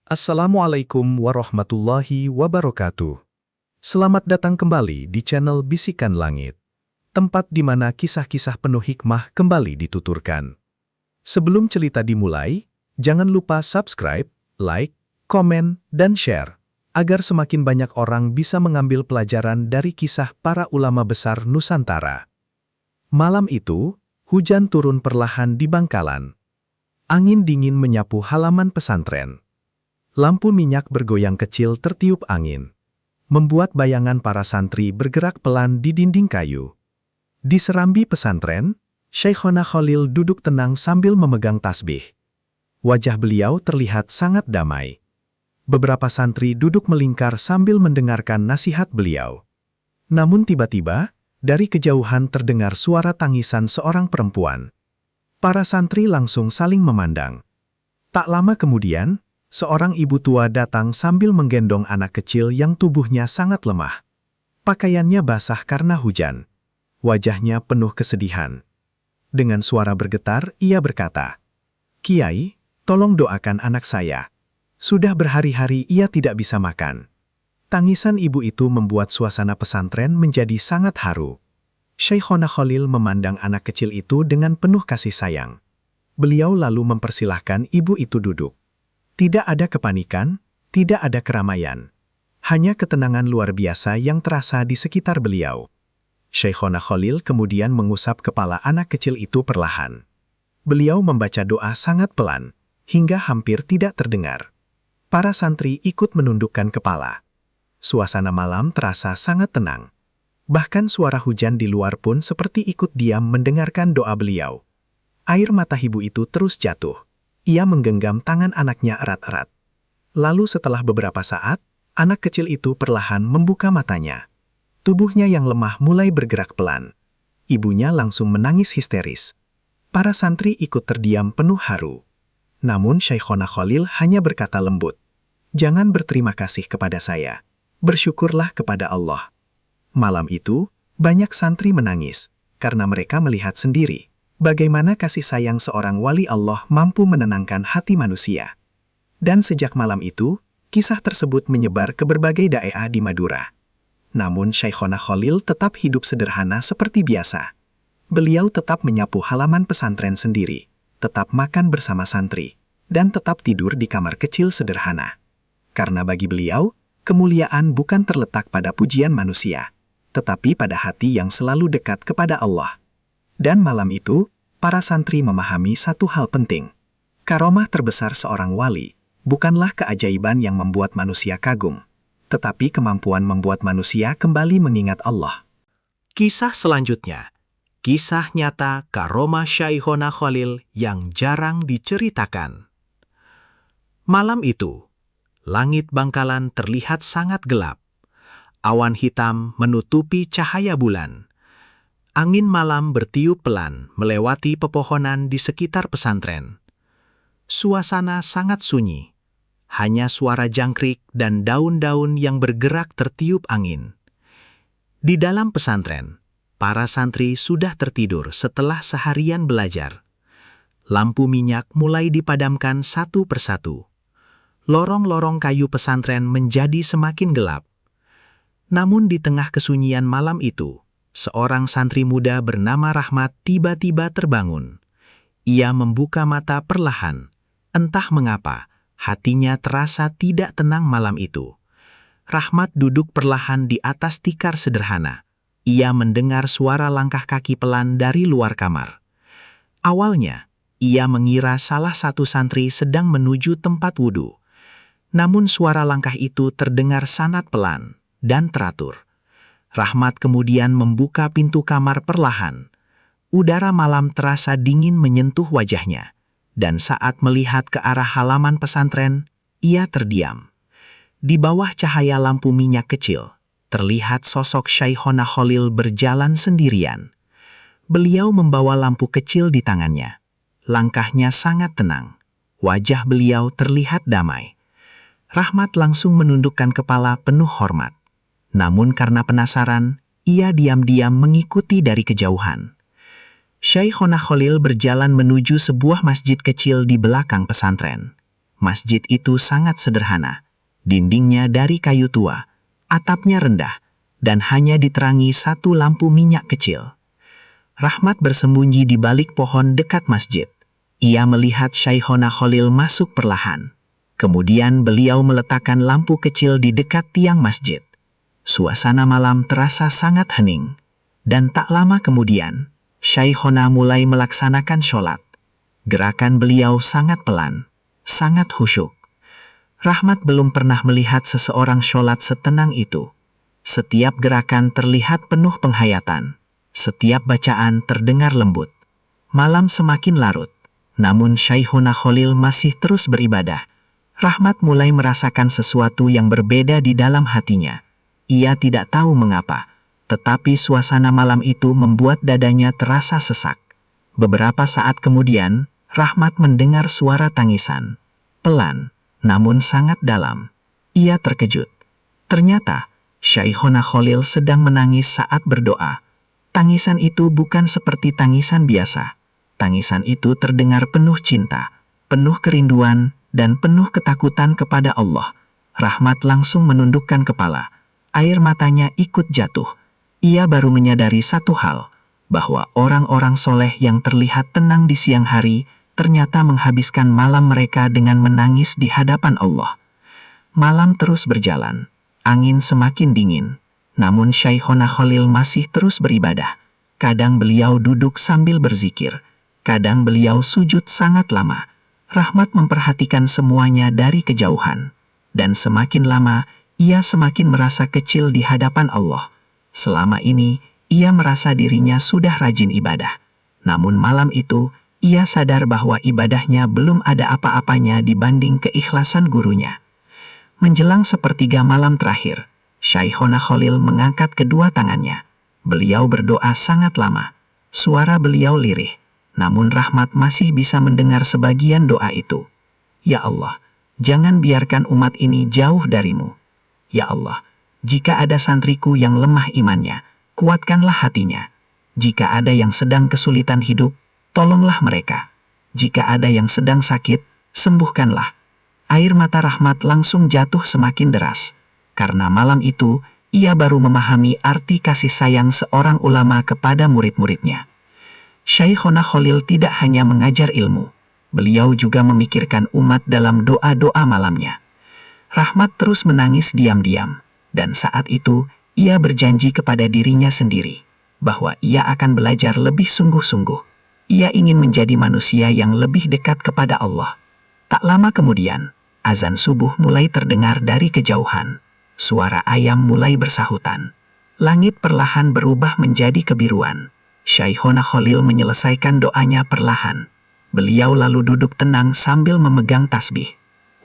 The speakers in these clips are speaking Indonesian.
Assalamualaikum warahmatullahi wabarakatuh. Selamat datang kembali di channel Bisikan Langit, tempat di mana kisah-kisah penuh hikmah kembali dituturkan. Sebelum cerita dimulai, jangan lupa subscribe, like, komen, dan share, agar semakin banyak orang bisa mengambil pelajaran dari kisah para ulama besar Nusantara. Malam itu, hujan turun perlahan di Bangkalan. Angin dingin menyapu halaman pesantren. Lampu minyak bergoyang kecil tertiup angin, membuat bayangan para santri bergerak pelan di dinding kayu. Di serambi pesantren, Syekhona Khalil duduk tenang sambil memegang tasbih. Wajah beliau terlihat sangat damai. Beberapa santri duduk melingkar sambil mendengarkan nasihat beliau. Namun tiba-tiba, dari kejauhan terdengar suara tangisan seorang perempuan. Para santri langsung saling memandang. Tak lama kemudian, seorang ibu tua datang sambil menggendong anak kecil yang tubuhnya sangat lemah. Pakaiannya basah karena hujan. Wajahnya penuh kesedihan. Dengan suara bergetar, ia berkata, "Kiai, tolong doakan anak saya. Sudah berhari-hari ia tidak bisa makan." Tangisan ibu itu membuat suasana pesantren menjadi sangat haru. Syekhona Khalil memandang anak kecil itu dengan penuh kasih sayang. Beliau lalu mempersilahkan ibu itu duduk. Tidak ada kepanikan, tidak ada keramaian. Hanya ketenangan luar biasa yang terasa di sekitar beliau. Syekhona Khalil kemudian mengusap kepala anak kecil itu perlahan. Beliau membaca doa sangat pelan, hingga hampir tidak terdengar. Para santri ikut menundukkan kepala. Suasana malam terasa sangat tenang. Bahkan suara hujan di luar pun seperti ikut diam mendengarkan doa beliau. Air mata ibu itu terus jatuh. Ia menggenggam tangan anaknya erat-erat. Lalu setelah beberapa saat, anak kecil itu perlahan membuka matanya. Tubuhnya yang lemah mulai bergerak pelan. Ibunya langsung menangis histeris. Para santri ikut terdiam penuh haru. Namun Syekhona Khalil hanya berkata lembut, "Jangan berterima kasih kepada saya. Bersyukurlah kepada Allah." Malam itu, banyak santri menangis, karena mereka melihat sendiri bagaimana kasih sayang seorang wali Allah mampu menenangkan hati manusia. Dan sejak malam itu, kisah tersebut menyebar ke berbagai daerah di Madura. Namun Syekhona Khalil tetap hidup sederhana seperti biasa. Beliau tetap menyapu halaman pesantren sendiri, tetap makan bersama santri, dan tetap tidur di kamar kecil sederhana. Karena bagi beliau, kemuliaan bukan terletak pada pujian manusia, tetapi pada hati yang selalu dekat kepada Allah. Dan malam itu, para santri memahami satu hal penting. Karomah terbesar seorang wali bukanlah keajaiban yang membuat manusia kagum, tetapi kemampuan membuat manusia kembali mengingat Allah. Kisah selanjutnya, kisah nyata karomah Syekhona Khalil yang jarang diceritakan. Malam itu, langit Bangkalan terlihat sangat gelap. Awan hitam menutupi cahaya bulan. Angin malam bertiup pelan melewati pepohonan di sekitar pesantren. Suasana sangat sunyi. Hanya suara jangkrik dan daun-daun yang bergerak tertiup angin. Di dalam pesantren, para santri sudah tertidur setelah seharian belajar. Lampu minyak mulai dipadamkan satu persatu. Lorong-lorong kayu pesantren menjadi semakin gelap. Namun di tengah kesunyian malam itu, seorang santri muda bernama Rahmat tiba-tiba terbangun. Ia membuka mata perlahan. Entah mengapa, hatinya terasa tidak tenang malam itu. Rahmat duduk perlahan di atas tikar sederhana. Ia mendengar suara langkah kaki pelan dari luar kamar. Awalnya, ia mengira salah satu santri sedang menuju tempat wudhu. Namun suara langkah itu terdengar sangat pelan dan teratur. Rahmat kemudian membuka pintu kamar perlahan. Udara malam terasa dingin menyentuh wajahnya, dan saat melihat ke arah halaman pesantren, ia terdiam. Di bawah cahaya lampu minyak kecil, terlihat sosok Syekhona Khalil berjalan sendirian. Beliau membawa lampu kecil di tangannya. Langkahnya sangat tenang. Wajah beliau terlihat damai. Rahmat langsung menundukkan kepala penuh hormat. Namun karena penasaran, ia diam-diam mengikuti dari kejauhan. Syekhona Khalil berjalan menuju sebuah masjid kecil di belakang pesantren. Masjid itu sangat sederhana. Dindingnya dari kayu tua, atapnya rendah, dan hanya diterangi satu lampu minyak kecil. Rahmat bersembunyi di balik pohon dekat masjid. Ia melihat Syaihona Khalil masuk perlahan. Kemudian beliau meletakkan lampu kecil di dekat tiang masjid. Suasana malam terasa sangat hening. Dan tak lama kemudian, Syaihona mulai melaksanakan sholat. Gerakan beliau sangat pelan, sangat khusyuk. Rahmat belum pernah melihat seseorang sholat setenang itu. Setiap gerakan terlihat penuh penghayatan. Setiap bacaan terdengar lembut. Malam semakin larut, namun Syaihona Khalil masih terus beribadah. Rahmat mulai merasakan sesuatu yang berbeda di dalam hatinya. Ia tidak tahu mengapa, tetapi suasana malam itu membuat dadanya terasa sesak. Beberapa saat kemudian, Rahmat mendengar suara tangisan. Pelan, namun sangat dalam. Ia terkejut. Ternyata, Syaihona Khalil sedang menangis saat berdoa. Tangisan itu bukan seperti tangisan biasa. Tangisan itu terdengar penuh cinta, penuh kerinduan, dan penuh ketakutan kepada Allah. Rahmat langsung menundukkan kepala. Air matanya ikut jatuh. Ia baru menyadari satu hal, bahwa orang-orang soleh yang terlihat tenang di siang hari ternyata menghabiskan malam mereka dengan menangis di hadapan Allah. Malam terus berjalan, angin semakin dingin, namun Syaihona Khalil masih terus beribadah. Kadang beliau duduk sambil berzikir, kadang beliau sujud sangat lama. Rahmat memperhatikan semuanya dari kejauhan, dan semakin lama ia semakin merasa kecil di hadapan Allah. Selama ini, ia merasa dirinya sudah rajin ibadah. Namun malam itu, ia sadar bahwa ibadahnya belum ada apa-apanya dibanding keikhlasan gurunya. Menjelang sepertiga malam terakhir, Syaihona Khalil mengangkat kedua tangannya. Beliau berdoa sangat lama. Suara beliau lirih, namun Rahmat masih bisa mendengar sebagian doa itu. Ya Allah, jangan biarkan umat ini jauh darimu. Ya Allah, jika ada santriku yang lemah imannya, kuatkanlah hatinya. Jika ada yang sedang kesulitan hidup, tolonglah mereka. Jika ada yang sedang sakit, sembuhkanlah. Air mata Rahmat langsung jatuh semakin deras. Karena malam itu, ia baru memahami arti kasih sayang seorang ulama kepada murid-muridnya. Syaihona Khalil tidak hanya mengajar ilmu. Beliau juga memikirkan umat dalam doa-doa malamnya. Rahmat terus menangis diam-diam. Dan saat itu, ia berjanji kepada dirinya sendiri bahwa ia akan belajar lebih sungguh-sungguh. Ia ingin menjadi manusia yang lebih dekat kepada Allah. Tak lama kemudian, azan subuh mulai terdengar dari kejauhan. Suara ayam mulai bersahutan. Langit perlahan berubah menjadi kebiruan. Syaihona Khalil menyelesaikan doanya perlahan. Beliau lalu duduk tenang sambil memegang tasbih.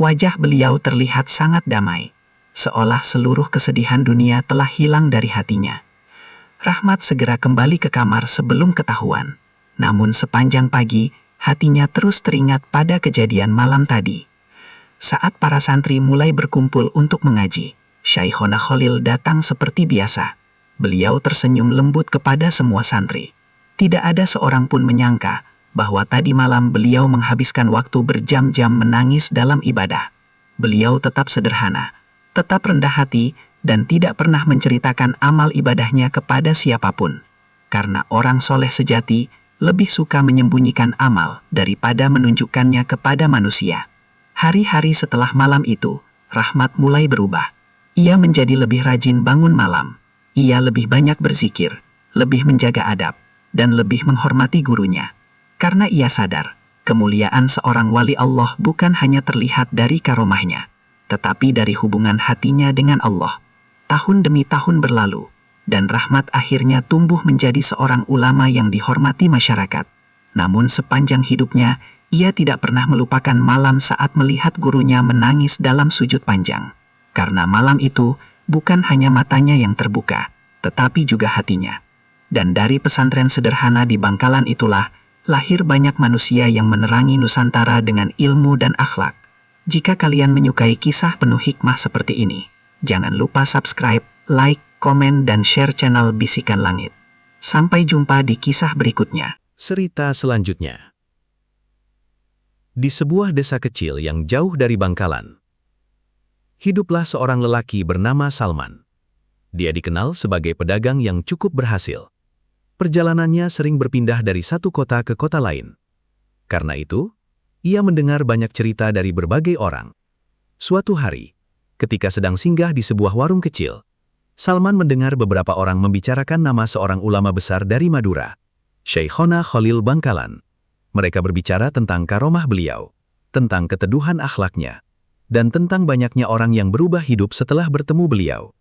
Wajah beliau terlihat sangat damai, seolah seluruh kesedihan dunia telah hilang dari hatinya. Rahmat segera kembali ke kamar sebelum ketahuan. Namun sepanjang pagi, hatinya terus teringat pada kejadian malam tadi. Saat para santri mulai berkumpul untuk mengaji, Syaihona Khalil datang seperti biasa. Beliau tersenyum lembut kepada semua santri. Tidak ada seorang pun menyangka bahwa tadi malam beliau menghabiskan waktu berjam-jam menangis dalam ibadah. Beliau tetap sederhana, tetap rendah hati, dan tidak pernah menceritakan amal ibadahnya kepada siapapun. Karena orang soleh sejati lebih suka menyembunyikan amal daripada menunjukkannya kepada manusia. Hari-hari setelah malam itu, Rahmat mulai berubah. Ia menjadi lebih rajin bangun malam. Ia lebih banyak berzikir, lebih menjaga adab, dan lebih menghormati gurunya. Karena ia sadar, kemuliaan seorang wali Allah bukan hanya terlihat dari karomahnya, tetapi dari hubungan hatinya dengan Allah. Tahun demi tahun berlalu, dan Rahmat akhirnya tumbuh menjadi seorang ulama yang dihormati masyarakat. Namun sepanjang hidupnya, ia tidak pernah melupakan malam saat melihat gurunya menangis dalam sujud panjang. Karena malam itu, bukan hanya matanya yang terbuka, tetapi juga hatinya. Dan dari pesantren sederhana di Bangkalan itulah, lahir banyak manusia yang menerangi Nusantara dengan ilmu dan akhlak. Jika kalian menyukai kisah penuh hikmah seperti ini, jangan lupa subscribe, like, komen, dan share channel Bisikan Langit. Sampai jumpa di kisah berikutnya. Cerita selanjutnya. Di sebuah desa kecil yang jauh dari Bangkalan, hiduplah seorang lelaki bernama Salman. Dia dikenal sebagai pedagang yang cukup berhasil. Perjalanannya sering berpindah dari satu kota ke kota lain. Karena itu, ia mendengar banyak cerita dari berbagai orang. Suatu hari, ketika sedang singgah di sebuah warung kecil, Salman mendengar beberapa orang membicarakan nama seorang ulama besar dari Madura, Syekhona Khalil Bangkalan. Mereka berbicara tentang karomah beliau, tentang keteduhan akhlaknya, dan tentang banyaknya orang yang berubah hidup setelah bertemu beliau.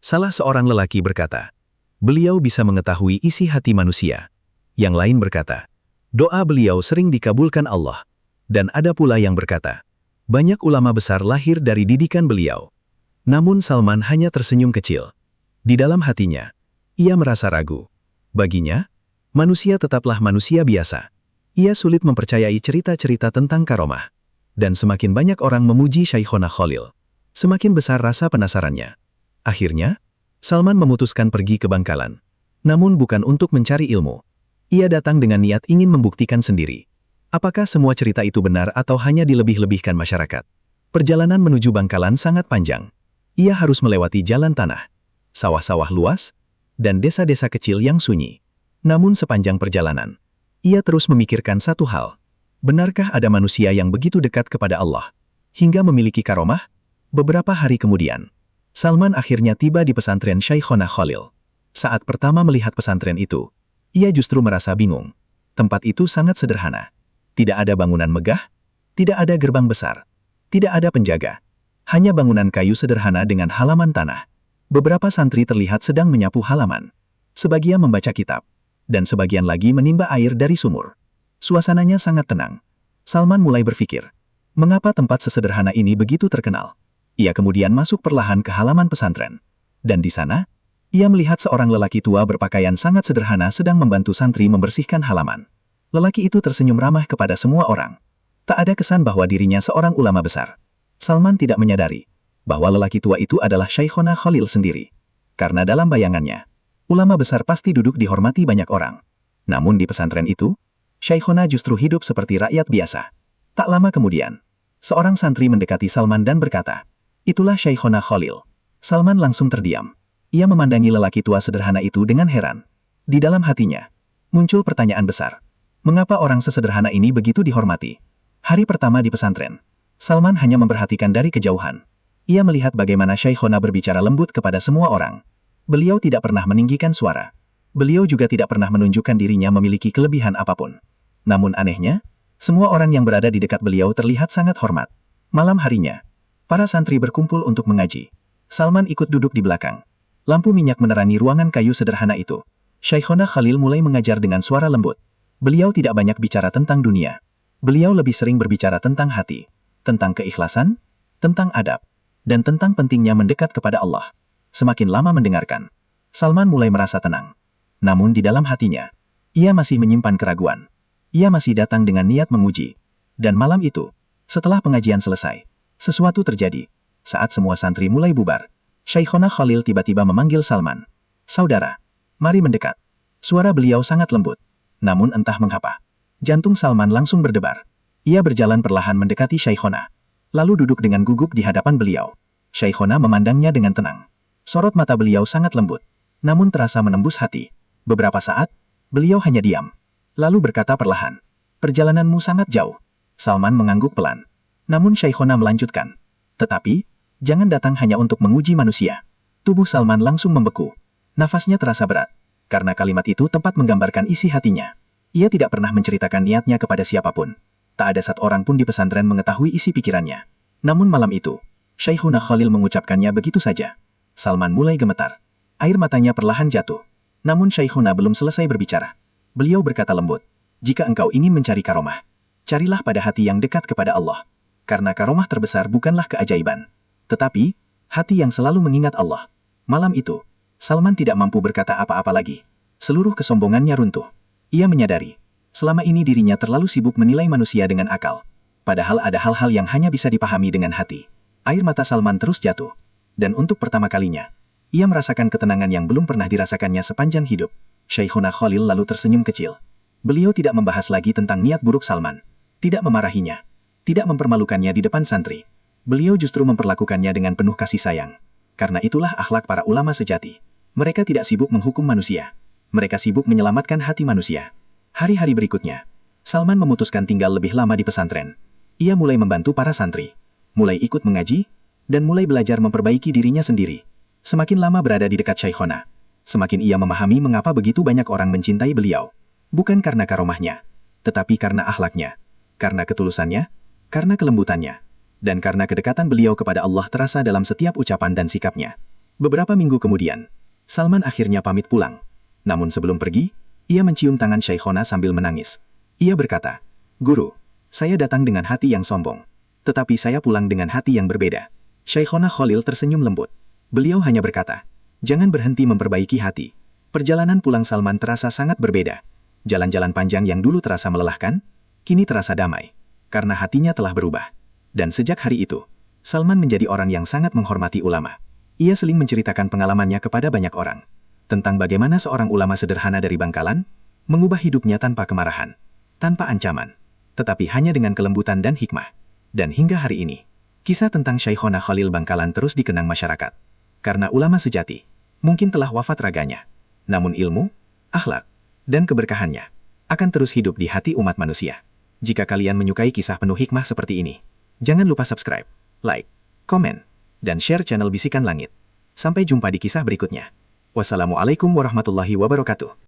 Salah seorang lelaki berkata, beliau bisa mengetahui isi hati manusia. Yang lain berkata, doa beliau sering dikabulkan Allah. Dan ada pula yang berkata, banyak ulama besar lahir dari didikan beliau. Namun Salman hanya tersenyum kecil. Di dalam hatinya, ia merasa ragu. Baginya, manusia tetaplah manusia biasa. Ia sulit mempercayai cerita-cerita tentang karomah. Dan semakin banyak orang memuji Syekhona Khalil, semakin besar rasa penasarannya. Akhirnya, Salman memutuskan pergi ke Bangkalan. Namun bukan untuk mencari ilmu. Ia datang dengan niat ingin membuktikan sendiri. Apakah semua cerita itu benar atau hanya dilebih-lebihkan masyarakat? Perjalanan menuju Bangkalan sangat panjang. Ia harus melewati jalan tanah, sawah-sawah luas, dan desa-desa kecil yang sunyi. Namun sepanjang perjalanan, ia terus memikirkan satu hal. Benarkah ada manusia yang begitu dekat kepada Allah, hingga memiliki karomah? Beberapa hari kemudian, Salman akhirnya tiba di pesantren Syekhona Khalil. Saat pertama melihat pesantren itu, ia justru merasa bingung. Tempat itu sangat sederhana. Tidak ada bangunan megah, tidak ada gerbang besar, tidak ada penjaga. Hanya bangunan kayu sederhana dengan halaman tanah. Beberapa santri terlihat sedang menyapu halaman. Sebagian membaca kitab, dan sebagian lagi menimba air dari sumur. Suasananya sangat tenang. Salman mulai berpikir, mengapa tempat sesederhana ini begitu terkenal? Ia kemudian masuk perlahan ke halaman pesantren. Dan di sana, ia melihat seorang lelaki tua berpakaian sangat sederhana sedang membantu santri membersihkan halaman. Lelaki itu tersenyum ramah kepada semua orang. Tak ada kesan bahwa dirinya seorang ulama besar. Salman tidak menyadari bahwa lelaki tua itu adalah Syekhona Khalil sendiri. Karena dalam bayangannya, ulama besar pasti duduk dihormati banyak orang. Namun di pesantren itu, Syekhona justru hidup seperti rakyat biasa. Tak lama kemudian, seorang santri mendekati Salman dan berkata, itulah Syekhona Khalil. Salman langsung terdiam. Ia memandangi lelaki tua sederhana itu dengan heran. Di dalam hatinya, muncul pertanyaan besar. Mengapa orang sesederhana ini begitu dihormati? Hari pertama di pesantren, Salman hanya memperhatikan dari kejauhan. Ia melihat bagaimana Syekhona berbicara lembut kepada semua orang. Beliau tidak pernah meninggikan suara. Beliau juga tidak pernah menunjukkan dirinya memiliki kelebihan apapun. Namun anehnya, semua orang yang berada di dekat beliau terlihat sangat hormat. Malam harinya, para santri berkumpul untuk mengaji. Salman ikut duduk di belakang. Lampu minyak menerangi ruangan kayu sederhana itu. Syekhona Khalil mulai mengajar dengan suara lembut. Beliau tidak banyak bicara tentang dunia. Beliau lebih sering berbicara tentang hati, tentang keikhlasan, tentang adab, dan tentang pentingnya mendekat kepada Allah. Semakin lama mendengarkan, Salman mulai merasa tenang. Namun di dalam hatinya, ia masih menyimpan keraguan. Ia masih datang dengan niat menguji. Dan malam itu, setelah pengajian selesai, sesuatu terjadi. Saat semua santri mulai bubar, Syekhona Khalil tiba-tiba memanggil Salman. Saudara, mari mendekat. Suara beliau sangat lembut. Namun entah mengapa, jantung Salman langsung berdebar. Ia berjalan perlahan mendekati Syekhona, lalu duduk dengan gugup di hadapan beliau. Syekhona memandangnya dengan tenang. Sorot mata beliau sangat lembut, namun terasa menembus hati. Beberapa saat, beliau hanya diam. Lalu berkata perlahan, perjalananmu sangat jauh. Salman mengangguk pelan. Namun Syekhona melanjutkan, tetapi, jangan datang hanya untuk menguji manusia. Tubuh Salman langsung membeku. Nafasnya terasa berat, karena kalimat itu tepat menggambarkan isi hatinya. Ia tidak pernah menceritakan niatnya kepada siapapun. Tak ada satu orang pun di pesantren mengetahui isi pikirannya. Namun malam itu, Syekhona Khalil mengucapkannya begitu saja. Salman mulai gemetar. Air matanya perlahan jatuh. Namun Syekhona belum selesai berbicara. Beliau berkata lembut, jika engkau ingin mencari karomah, carilah pada hati yang dekat kepada Allah. Karena karomah terbesar bukanlah keajaiban, tetapi hati yang selalu mengingat Allah. Malam itu, Salman tidak mampu berkata apa-apa lagi. Seluruh kesombongannya runtuh. Ia menyadari, selama ini dirinya terlalu sibuk menilai manusia dengan akal. Padahal ada hal-hal yang hanya bisa dipahami dengan hati. Air mata Salman terus jatuh. Dan untuk pertama kalinya, ia merasakan ketenangan yang belum pernah dirasakannya sepanjang hidup. Syekhona Khalil lalu tersenyum kecil. Beliau tidak membahas lagi tentang niat buruk Salman. Tidak memarahinya. tidak mempermalukannya di depan santri. Beliau justru memperlakukannya dengan penuh kasih sayang. Karena itulah akhlak para ulama sejati. Mereka tidak sibuk menghukum manusia. Mereka sibuk menyelamatkan hati manusia. Hari-hari berikutnya, Salman memutuskan tinggal lebih lama di pesantren. Ia mulai membantu para santri, mulai ikut mengaji, dan mulai belajar memperbaiki dirinya sendiri. Semakin lama berada di dekat Syaikhona, semakin ia memahami mengapa begitu banyak orang mencintai beliau. Bukan karena karomahnya, tetapi karena akhlaknya, karena ketulusannya, karena kelembutannya, dan karena kedekatan beliau kepada Allah terasa dalam setiap ucapan dan sikapnya. Beberapa minggu kemudian, Salman akhirnya pamit pulang. Namun sebelum pergi, ia mencium tangan Syaikhona sambil menangis. Ia berkata, "Guru, saya datang dengan hati yang sombong, tetapi saya pulang dengan hati yang berbeda." Syaikhona Khalil tersenyum lembut. Beliau hanya berkata, "Jangan berhenti memperbaiki hati." Perjalanan pulang Salman terasa sangat berbeda. Jalan-jalan panjang yang dulu terasa melelahkan, kini terasa damai, karena hatinya telah berubah. Dan sejak hari itu, Salman menjadi orang yang sangat menghormati ulama. Ia sering menceritakan pengalamannya kepada banyak orang, tentang bagaimana seorang ulama sederhana dari Bangkalan, mengubah hidupnya tanpa kemarahan, tanpa ancaman, tetapi hanya dengan kelembutan dan hikmah. Dan hingga hari ini, kisah tentang Syaikhona Khalil Bangkalan terus dikenang masyarakat. Karena ulama sejati, mungkin telah wafat raganya, namun ilmu, akhlak, dan keberkahannya akan terus hidup di hati umat manusia. Jika kalian menyukai kisah penuh hikmah seperti ini, jangan lupa subscribe, like, komen, dan share channel Bisikan Langit. Sampai jumpa di kisah berikutnya. Wassalamualaikum warahmatullahi wabarakatuh.